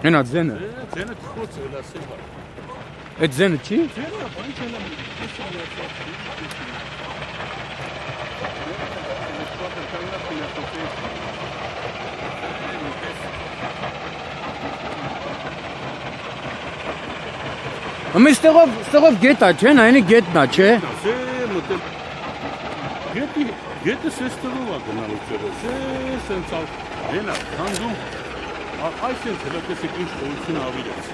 Հենա ձենը։ Ձենը քոց է լասել։ Այդ ձենը չի։ Ձենը բան չելա։ Ամեն ստեղով գետա չէ, այնի գետնա չէ։ Գետը սեստերով է գնալու ծերը, սենցալ, հենա, հանդում, այս ենք հլակեսեք ինչ խորություն ավիրեց։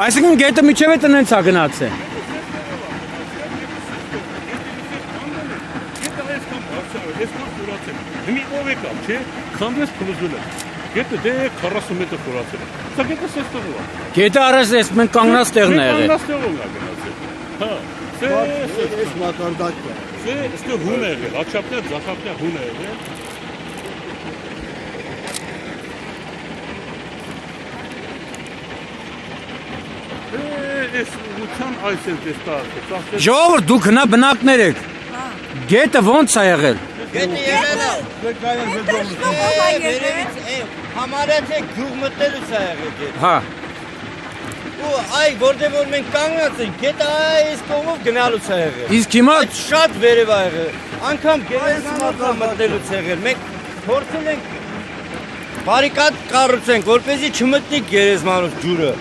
Այսինքն գետը միջև է տնենց է գնացել։ Հիմի ով եկավ, չէ, քանդես փլուզել է։ Գետը դե 40 մետր խորացել է։ Սա գետը սեստերով է։ Գետը առած ես մենք կանգնած տեղն է եղել։ Կանգնած տեղով է գնացել։ Հա, Այս մակարդակը։ Ստե հուն է եղել, աչափներ, ձախապներ հուն է եղել։ Այս ուղղության այս էլ տեստարը։ Ժողովուրդ դուք հնա բնակներ եք։ Գետը ոնց է եղել։ Գետը եղել է։ Համարած է գյուղ մտնելուց է եղել գետը։ Հա։ Ու այ որտեղ որ մենք կանգնած ենք, գետը այս կողմով գնալուց է եղել։ Իսկ հիմա Շատ վերև է եղել։ Անկամ գերեզմանոց մտնելուց եղել։ Մենք փորձել ենք բարիկադ կառուցենք, որպեսզի չմտնի գերեզմանոց ջուրը։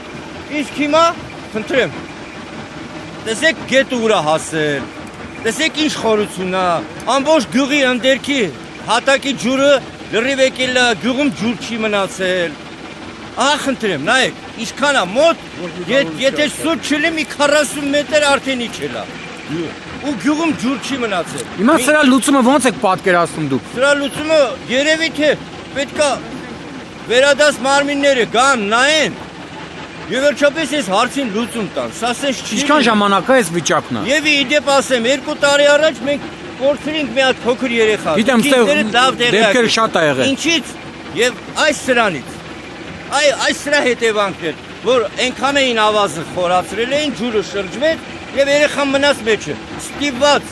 Իսկ հիմա խնդրեմ։ Տեսեք գետը ուր է հասել։ Տեսեք ինչ խորություն է։ Ամբողջ գյուղի ընդերքի հատակի ջուրը լրիվ եկել է, գյուղում ջուր չի մնացել։ Ահա խնդրեմ, նայեք, ինչքան է մոտ, եթե սուտ չլի մի 40 մետր արդեն իջել է։ Ու գյուղում ջուր չի մնացել։ հիմա սրա լուծումը ոնց եք պատկերացնում դուք։ Սրա լուծումը երևի թե պետքա վերադաս մարմինները գան, նայեն։ Եվ վերջապես ես հարցին լուծում տան, սա սենց չի։ Ինչքան ժամանակ է այս վիճակն է։ Եվ իդեպ ասեմ, 2 տարի առաջ մենք փորձեցինք մի հատ փոքր երեխա։ Գիտեմ, դեպքերը շատ է եղել։ Ինչից եւ այս սրանից։ Այս սրա հետևանքներ, որ այնքան էին ավազը խորացրել էին, ջուրը շրջվեց եւ երեխան մնաց մեջը։ Ստիպված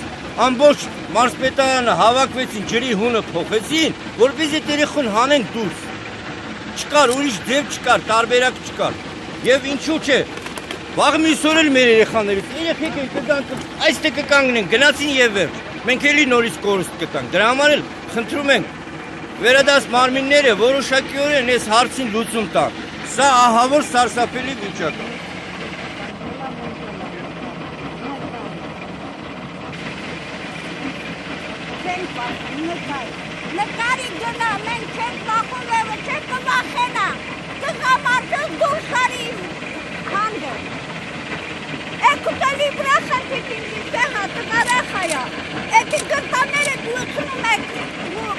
ամբողջ մարզպետարանը հավաքվեցին, ջրի հունը փոխեցին, որպեսզի երեխան հանեն դուրս։ Չկար, ուրիշ դեպք չկար, տարբերակ չկար։ Եվ ինչու՞ չէ, վաղ մյուս օր էլ մեր երեխաներից, երեխեք են կգան, այստեղ կկանգնեն, գնացին եւ վերջ։ Մենք էլի նորից կորուստ կտանք, դրա համար էլ խնդրում ենք վերադաս մարմինները որոշակիորեն այս հարցին լուծում տան։ Սա ահավոր սարսափելի վիճակ է։ Նկարի գնա, մենք չենք վախում եմ, չենք կվախենա, կղամատը դուրս արի հանդը։ Էկուտալի վրա խնդիկին դիստեղա, տնարախայա, էքի գրտաները դյուցնում եք,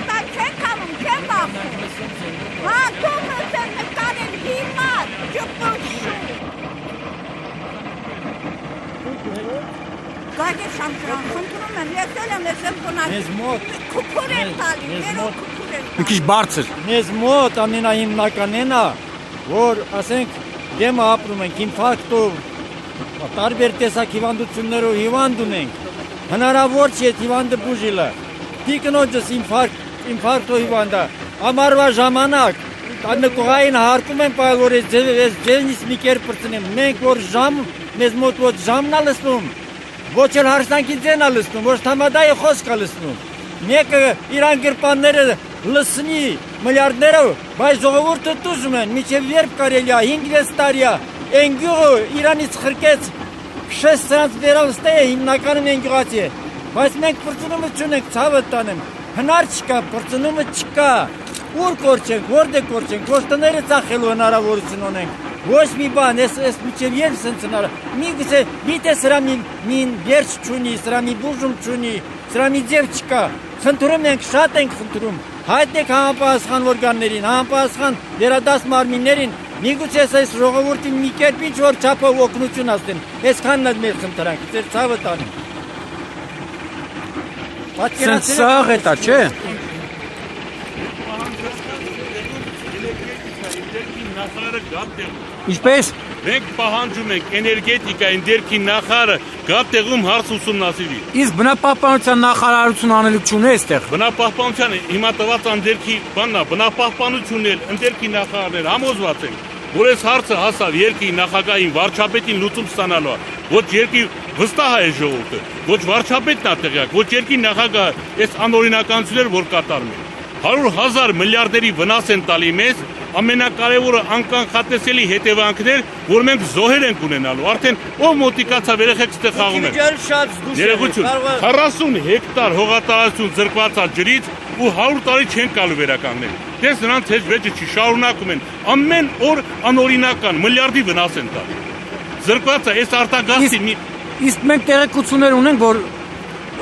կա չենք անում, չեն վախում։ Հա, դումս է նկարել հիմար, չպուշում։ Գագե շամտրան, խնդրում եմ, եկել եմ, ես եմ կնակ, կուքուր եմ տալի, ներով կուքուր եմ տալի։ Մի քիչ բարձր։ Մեզ մոտ ամենահիմնականն է, որ ասենք դեմը ապրում ենք ինֆարկտով, տարբեր տեսակ հիվանդություններով հիվանդ ունենք, հնարավոր չի այդ հիվանդը բուժելը, դիկնոջս ինֆարկտով հիվանդ է, ամարվա ժամանակ, նկողային հարկում են պայլ, որ ես ձենից մի կեր պրծնեմ, մենք որ մեզ մոտ ոչ ժամն է լսնում, ոչ էլ հարստանքի ձեն է լսնում, ոչ թամադայի խոսք է լսնում, մեկը իրան գրպանները լսնի միլիարդներով, բայց ժողովուրդը տուժում են, միջև երբ կարելի է, 5-6 տարի է, են գյուղը իրանից խրկեց, 6 սրանց վերալստե է, հիմնականում են գյուղացի է, բայց մենք պրծնումը չունենք, ցավը տանեմ, հնար չկա, պրծնումը չկա, ուր կորչենք, որդ է կորչենք, ոչ տները ծախելու հնարավորություն ունենք, ոչ մի բան, ես միջև երբ սենց հնար, մի գուցե, գիտե սրա մի վերջ չունի, սրա մի բուժում չունի, սրա մի ձև չկա, խնդրում ենք, շատ ենք խնդրում, հայտնեք համապատասխան օրգաններին, համապատասխան վերադաս մարմիններին, միգուցե այս ժողովրդին մի կերպ ինչ որ չափով օգնություն ասեն, այսքանն էլ մեր խնդրանք, ձեր ցավը տանին։ Սենց սաղ է տա, չէ։ Ինչպես։ Մենք պահանջում ենք էներգետիկայի դերքի նախարարը գա տեղում հարց ուսումնասիրի։ Իսկ բնապահպանության նախարարություն անելիք չունի այստեղ։ Բնապահպանության հիմա տված անդերքի բանն է, բնապահպանությունն էլ ընդերքի նախարարներ համոզված են, որ այս հարցը հասավ երկրի նախագահին, վարչապետին լուծում ստանալու է։ Ոչ երկրի վստահ է ժողովուրդը, ոչ վարչապետն է տեղյակ, ոչ երկրի նախագահը այս անօրինականությունները որ կատարում են։ 100,000 միլիարդերի վնաս են տալի մեզ, ամենակարևորը անկանխատեսելի հետևանքներ, որ մենք զոհեր ենք ունենալու։ Արդեն ով մոտիկացավ երեխեք ստեղ խաղում են։ Երեխություն 40 հեկտար հողատարածություն զրկված է ջրից ու 100 տարի չեն գալու վերականգնել։ Դες նրանց հետ վեճը չի շարունակում են։ Ամեն օր անօրինական միլիարդի վնաս են տալի։ Զրկված է այս արտագաղթի Իսկ մենք տեղեկություններ ունենք, որ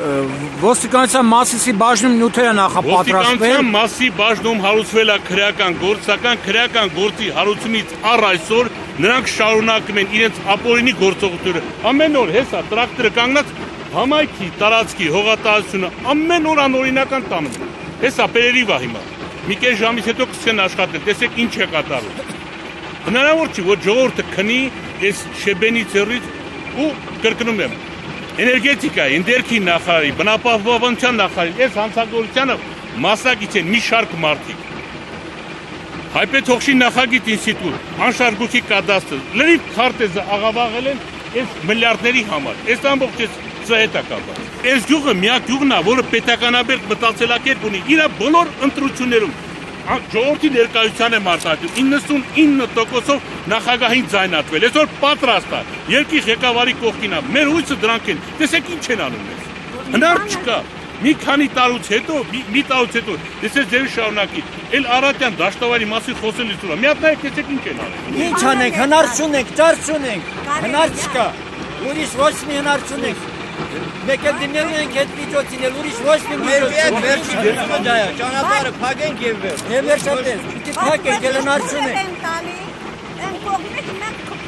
ոստիկանության Մասիսի բաժնում նյութերը նախապատրաստվել։ Ոստիկանության Մասի բաժնում հարուցվել է քրեական գործ, սակայն քրեական գործի հարուցումից առ այսօր նրանք շարունակում են իրենց ապօրինի գործողությունները։ Ամեն օր հեսա տրակտորը կանգնած համայնքի տարածքի հողատարածությունը ամեն օր անօրինական տանում են։ Հեսա Պերերիվա հիմա։ Մի կես ժամից հետո կսկեն աշխատել, տեսեք ինչ է կատարվում։ Հնարավոր չի, որ ժողովուրդը քնի այս Շեբենի ծերից ու կրկնում եմ էներգետիկայի, ընդերքի նախարարի, բնապահպանության նախարարի, այս հանցագործությանը մասնակից են մի շարք մարդիկ։ Հայպեթողշի նախագիծ ինստիտուտ, անշարժույթի կադաստրը, լրիվ քարտեզը աղավաղել են այս միլիարդների համար։ Այս ամբողջ սա հետ է կապված։ Այս գյուղը միակ գյուղն է, որը պետականաբերդ մտածելակերպ ունի իր բոլոր ընտրություններում։ Ժողովրդի ներկայության եմ արտահայտում 99%-ով նախագահին ձայնատվել։ Այսօր պատրաստ է, երկրի ղեկավարի կողքին է, մեր հույսը դրանք են։ Տեսեք ինչ են անում մեզ։ Հնար չկա։ Մի քանի տարուց հետո, մի տարուց հետո, տեսեք ձեր շարունակի, էլ Արարատյան դաշտավարի մասին խոսելիս ուրա։ Մի հատ նայեք, տեսեք ինչ են անում։ Ինչ անենք, հնար չունենք, ճար չունենք, հնար չկա։ Ուրիշ ոչ մի հնար չունենք։ Մեկ էլ դիմելու ենք հետ միջոցին, ուրիշ ոչ մի միջոց չունենք։ Վերջի դեպքը դա է, ճանապարհը փակենք եւ վերջ։ Եվ վերջապես, պիտի փակենք, էլ հնար չունենք։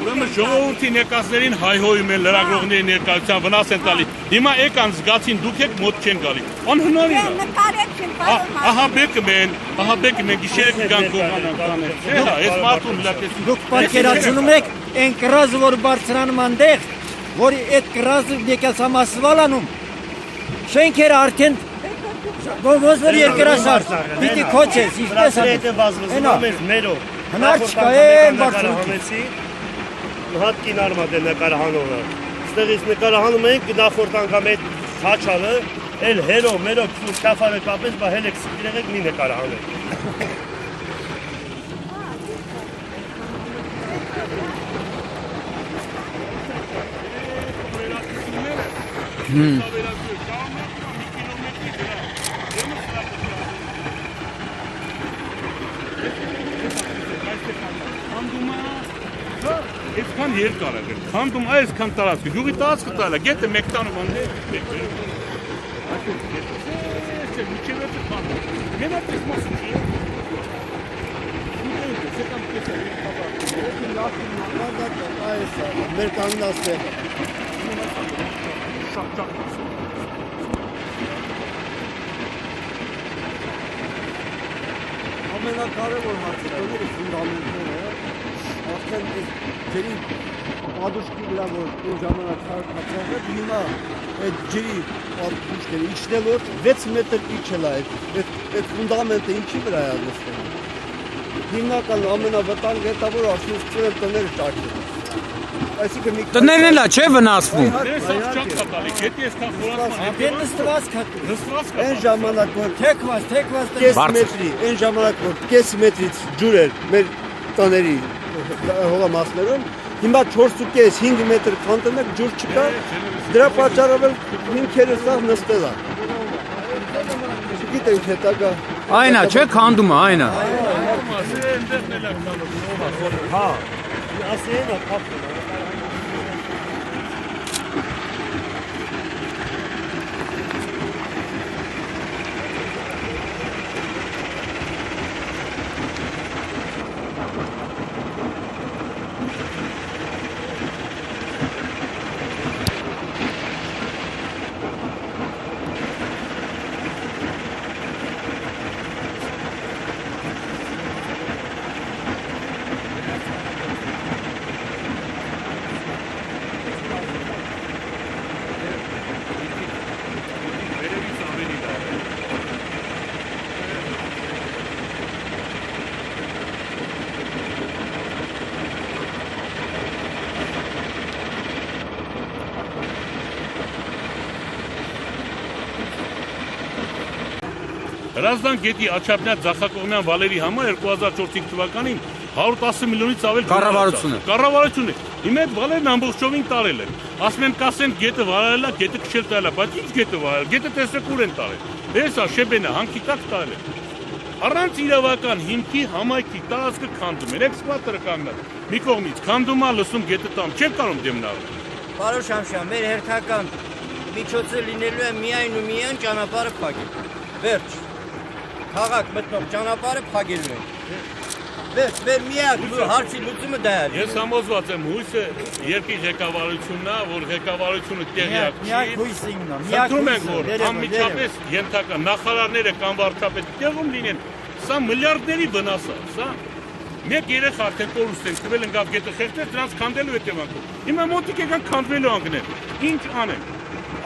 Ուրեմն ժողովրդի ներկայացներին հայհոյում են լրագրողների ներկայության վնաս են տալի։ Հիմա եկան զգացին դուք եք մոտ չեն գալի։ Անհնարին է։ Ահա բեկում են գիշերը կգան կողմանան կանել։ Հա, այս մարդուն լատեսին։ Դուք պատկերացնում եք այն կրազը, որ բարձրանում այնտեղ, որ այդ կրազը եկեղեցամասվալանում շենքերը արդեն ոնց որ երկրաշարժ պիտի քոչես, ինչպես է։ Այդ վազվզում է մերով։ Հնար չկա, այն բարձրացի։ Հատ կինարմա դե նկարահանողը։ Ստեղից նկարահանում ենք նախորդ անգամ այդ հաչալը, էլ հերո, մերո շաֆարը կապես, բա հելեք սպիրեղեք մի նկարահանեք։ Այսքան երկար է, քանդում այսքան տարածք, գյուղի տարածքը տալը, գետը մեկ տանում աններ, մեկ վերում։ Այսպես, միջև է քանդում, գենատ ես մասում չի։ Մեր կանգնացնելը։ Ամենակարևոր հարցերը ֆունդամենտները արդեն ջրի պատուշքի վրա որ այն ժամանակ հացավը հիմա այդ ջրի պատուշքերը իջնելով 6 մետր իջել է այդ ֆունդամենտը ինչի վրա է նստել։ Հիմնական ամենավտանգետավոր արդյունք ծեր տները ճաշել։ Այսինքն մի Տներն էլ է, չէ վնասվում։ Դες աղջակ կտալի, գետի այսքան խորացման Դեն նստված կա։ այն ժամանակ որ Թեքված կես մետրի, այն ժամանակ որ կես մետրից ջուր էր մեր տների հողամասներում, հիմա 4.5 մետր քանտներ ջուր չկա, դրա պատճառով էլ հիմքերը սա նստել է։ Չգիտենք հետագա։ Այն է, չէ, քանդումը, այն է։ Հա, ասեն է փափը։ Հրազդան գետի Աչափնյա Ձախակողմյան վալերի համար 2004 թվականին 110 միլիոնից ավել Կառավարությունը։ Կառավարություն է։ Հիմա այդ վալերն ամբողջովին տարել են։ Ասում են կասեն գետը վարելա, գետը քշել տալա, բայց ինչ գետը վարել, գետը տեսեք ուր են տարել։ Էսա Շեբենը հանքի տակ տարել են։ Առանց իրավական հիմքի համայնքի տարածքը քանդում են, էքսկավատորը կանգնած։ Մի կողմից քանդում է, լսում գետը տամ, չէ կարող դեմնալ։ Պարոն Շամշյան, մեր հերթական միջոցը լինելու է միայն ու միայն ճանապարհը փակել։ Վերջ։ Քաղաք մտնող ճանապարհը փակելու են։ Վերջ, մեր միակ հարցի լուծումը դա է։ Ես համոզված եմ, հույսը երկրի ղեկավարությունն է, որ ղեկավարությունը տեղյակ միակ չի։ հույսը ինքն է, Խնդրում ենք, որ անմիջապես ենթական նախարարները կամ վարչապետը տեղում լինեն, սա միլիարդների վնաս է, սա մեկ երեխա արդեն կորուստ են տվել ընկավ գետը խեղդել, դրանց քանդելու հետևանքով։ Հիմա մոտիկ եկան քանդվելու անգնել։ Ինչ անեն։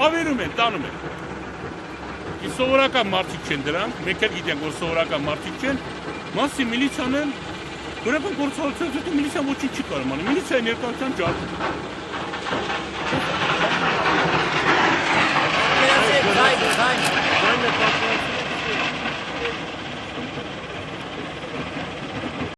Ավերում են, տանում են։ Իսկ սովորական մարդիկ չեն դրանք, մենք էլ գիտենք, որ սովորական մարդիկ չեն, մասի միլիցիան էլ Բնական գործողությունից հետո միլիցիան ոչինչ չի կարող անել, միլիցիայի ներկայության ջարդ։ Քայլ, քայլ։